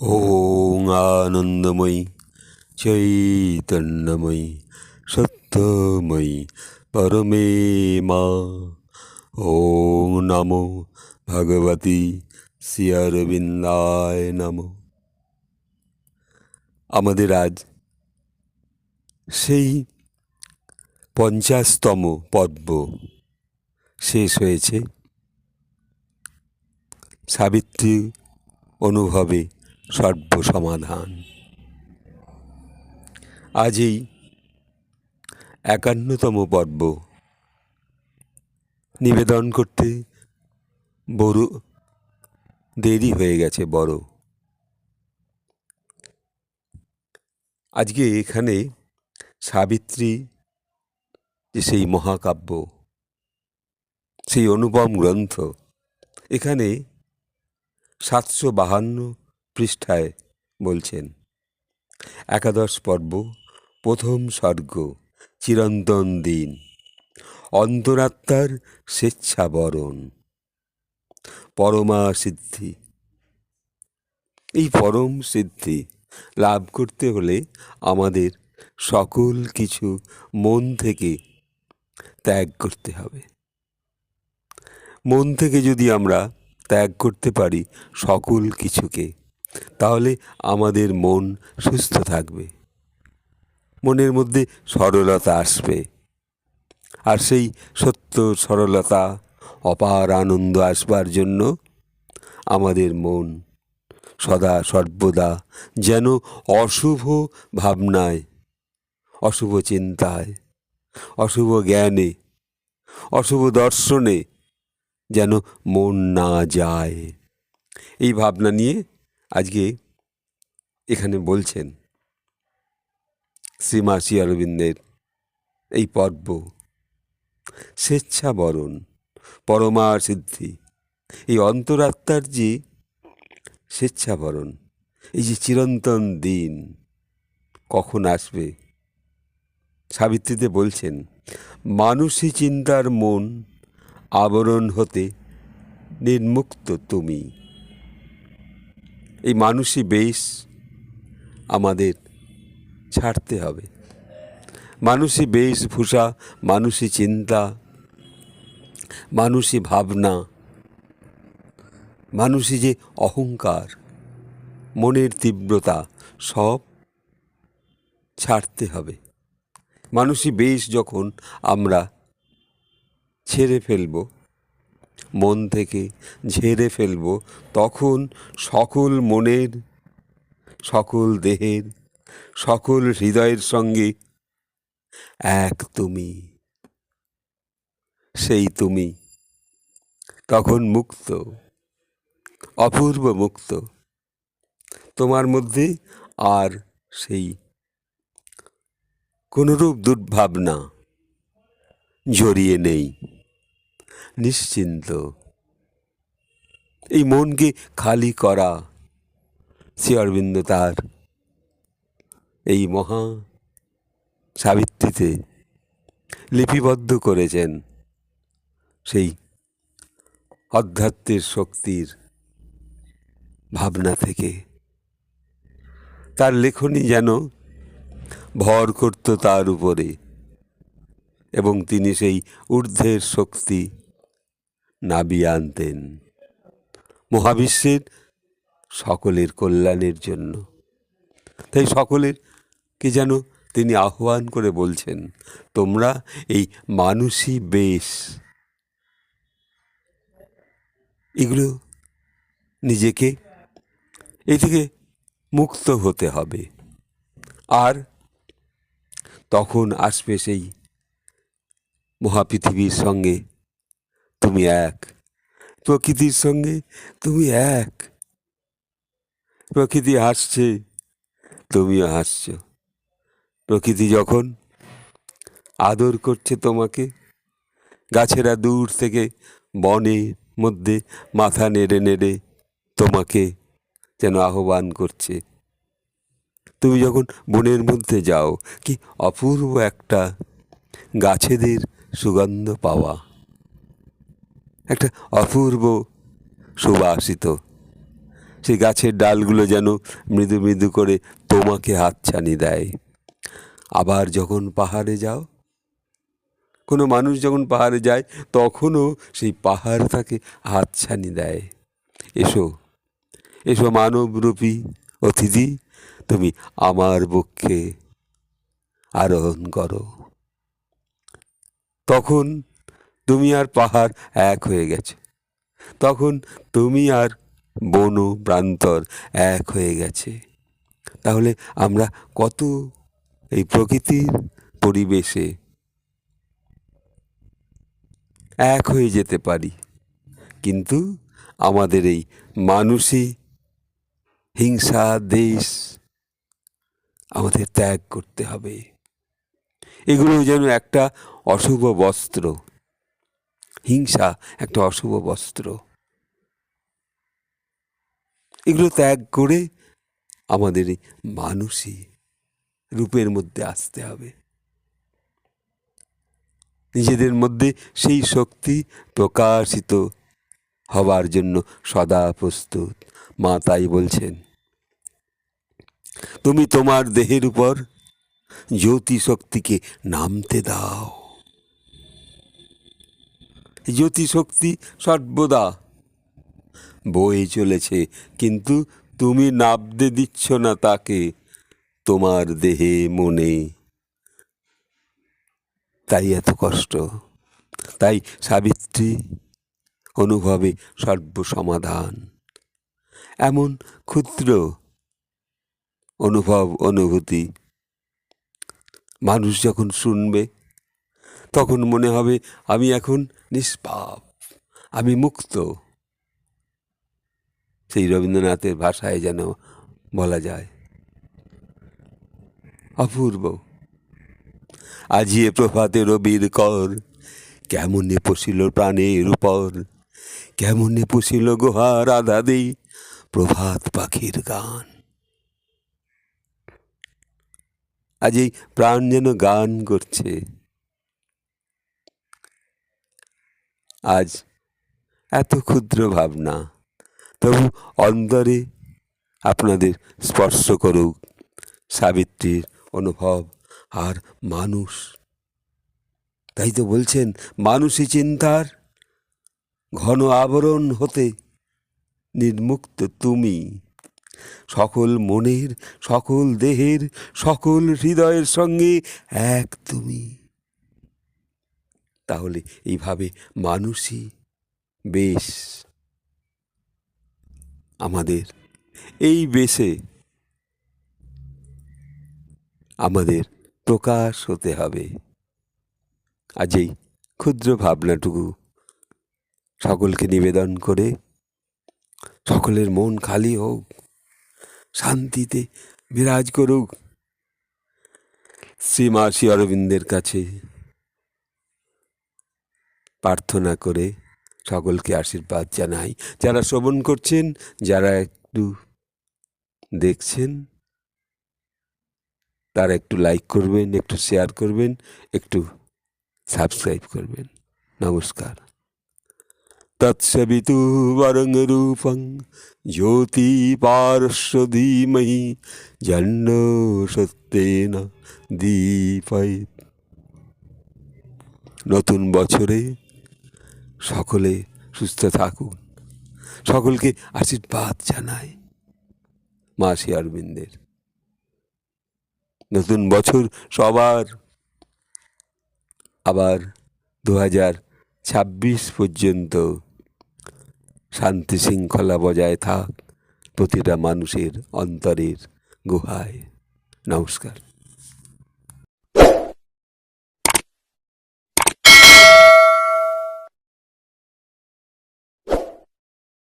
ওং আনন্দময়ী চৈতন্যময়ী সত্যময়ী পরমে মা। ওং নমো ভগবতী শ্রী অরবিন্দায় নমঃ। আমাদের আজ সেই 50তম পর্ব শেষ হয়েছে। সাবিত্রী অনুভবে সর্বসমাধান। আজ এই 51তম পর্ব নিবেদন করতে বড় দেরি হয়ে গেছে বড়। আজকে এখানে সাবিত্রী যে সেই মহাকাব্য, সেই অনুপম গ্রন্থ, এখানে 752 পৃষ্ঠায় বলছেন, একাদশ পর্ব, প্রথম সর্গ, চিরন্তন দিন, অন্তরাত্মার স্বেচ্ছাবরণ, পরমা সিদ্ধি। এই পরম সিদ্ধি লাভ করতে হলে আমাদের সকল কিছু মন থেকে ত্যাগ করতে হবে। মন থেকে যদি আমরা ত্যাগ করতে পারি সকল কিছুকে, তাহলে আমাদের মন সুস্থ থাকবে, মনের মধ্যে সরলতা আসবে। আর সেই সত্য সরলতা, অপার আনন্দ আসবার জন্য আমাদের মন সদা সর্বদা যেন অশুভ ভাবনায়, অশুভ চিন্তায়, অশুভ জ্ঞানে, অশুভ দর্শনে যেন মন না যায়, এই ভাবনা নিয়ে আজকে এখানে বলছেন শ্রীমা শ্রী অরবিন্দের এই পর্ব। স্বেচ্ছাবরণ, পরমা সিদ্ধি, এই অন্তরাত্মার যে স্বেচ্ছাবরণ, এই যে চিরন্তন দিন কখন আসবে। সাবিত্রীতে বলছেন, মানুষী চিন্তার মন আবরণ হতে নির্মুক্ত তুমি। এই মানুষী বেশ আমাদের ছাড়তে হবে। মানুষী বেশভূষা, মানুষী চিন্তা, মানুষী ভাবনা, মানুষী যে অহংকার, মনের তীব্রতা, সব ছাড়তে হবে। মানুষী বেশ যখন আমরা ছেড়ে ফেলব, মন থেকে ঝেড়ে ফেলব, তখন সকল মনের, সকল দেহের, সকল হৃদয়ের সঙ্গে এক তুমি, সেই তুমি তখন মুক্ত, অপূর্ব মুক্ত। তোমার মধ্যে আর সেই কোনরূপ দুর্ভাবনা জড়িয়ে নেই, নিশ্চিন্ত। এই মনকে খালি করা শ্রী অরবিন্দ তার এই মহা সাবিত্রীতে লিপিবদ্ধ করেছেন। সেই আধ্যাত্মের শক্তির ভাবনা থেকে তার লেখনী যেন ভর করত তার উপরে, এবং তিনি সেই ঊর্ধ্বের শক্তি নাবিয়ে আনতেন মহাবিশ্বের সকলের কল্যাণের জন্য। তাই সকলেরকে যেন তিনি আহ্বান করে বলছেন, তোমরা এই মানুষই বেশ, এগুলো নিজেকে এই থেকে মুক্ত হতে হবে। আর তখন আসবে সেই মহাপৃথিবীর সঙ্গে তুমি এক, প্রকৃতির সঙ্গে তুমি এক। প্রকৃতি হাসছে, তুমিও হাসছ। প্রকৃতি যখন আদর করছে তোমাকে, গাছেরা দূর থেকে বনের মধ্যে মাথা নেড়ে নেড়ে তোমাকে যেন আহ্বান করছে। তুমি যখন বনের মধ্যে যাও, কি অপূর্ব একটা গাছেদের সুগন্ধ পাওয়া, একটা অপূর্ব সুবাসিত সেই গাছের ডালগুলো যেন মৃদু মৃদু করে তোমাকে হাতছানি দেয়। আবার যখন পাহাড়ে যাও, কোনো মানুষ যখন পাহাড়ে যায়, তখনও সেই পাহাড় তাকে হাতছানি দেয়। এসো, এসো মানবরূপী অতিথি, তুমি আমার বক্ষে আরোহণ করো। তখন তুমি আর পাহাড় এক হয়ে গেছে। তখন তুমি আর বন প্রান্তর এক হয়ে গেছে। তাহলে আমরা কত এই প্রকৃতির পরিবেশে এক হয়ে যেতে পারি, কিন্তু আমাদের এই মানুষই হিংসা দেশ আমাদের ত্যাগ করতে হবে। এগুলো যেন একটা অশুভ বস্ত্র, হিংসা একটা অশুভ বস্ত্র। এগুলো ত্যাগ করে আমাদের এই মানুষই রূপের মধ্যে আসতে হবে। নিজেদের মধ্যে সেই শক্তি প্রকাশিত হবার জন্য সদা প্রস্তুত। মা তাই বলছেন, তুমি তোমার দেহের উপর জ্যোতি শক্তিকে নামতে দাও। জ্যোতি শক্তি সর্বদা বয়ে চলেছে, কিন্তু তুমি নাবতে দিচ্ছ না তাকে তোমার দেহে মনে। তাই এত কষ্ট। তাই সাবিত্রী অনুভবে সর্বসমাধান। এমন ক্ষুদ্র অনুভব অনুভূতি মানুষ যখন শুনবে, তখন মনে হবে আমি এখন নিষ্পাপ, আমি মুক্ত। সেই রবীন্দ্রনাথের ভাষায় যেন বলা যায়, অপূর্ব। আজিয়ে প্রভাতে রবির কর, কেমনে পশিল প্রাণের উপর, কেমনে পশিল গুহার আধাদে প্রভাত পাখির গান। আজ এই প্রাণ যেন গান করছে। আজ এত ক্ষুদ্র ভাবনা, তবু অন্তরে আপনাদের স্পর্শ করুক সাবিত্রীর অনুভব। আর মানুষ, তাই তো বলছেন, মানুষই চিন্তার ঘন আবরণ হতে নির্মুক্ত তুমি। সকল মনের, সকল দেহের, সকল হৃদয়ের সঙ্গে এক তুমি। তাহলে এইভাবে মানুষই বেশ, আমাদের এই বেশে আমাদের প্রকাশ হতে হবে। আজ এই ক্ষুদ্র ভাবনাটুকু সকলকে নিবেদন করে সকলের মন খালি হোক, শান্তিতে বিরাজ করুক। শ্রী মহর্ষি অরবিন্দের কাছে প্রার্থনা করে সকলকে আশীর্বাদ জানাই। যারা শ্রবণ করছেন, যারা একটু দেখছেন, তারা একটু লাইক করবেন, একটু শেয়ার করবেন, একটু সাবস্ক্রাইব করবেন। নমস্কার। তৎসবিতু বরং রূপং জ্যোতি পারস্য ধীমহি জন্ন সত্যেন দীপয়েৎ। নতুন বছরে সকলে সুস্থ থাকুন, সকলকে আশীর্বাদ জানাই মহর্ষি অরবিন্দের। নতুন বছর সবার আবার 2026 পর্যন্ত শান্তি শৃঙ্খলা বজায় থাক প্রতিটা মানুষের অন্তরের গুহায়। নমস্কার।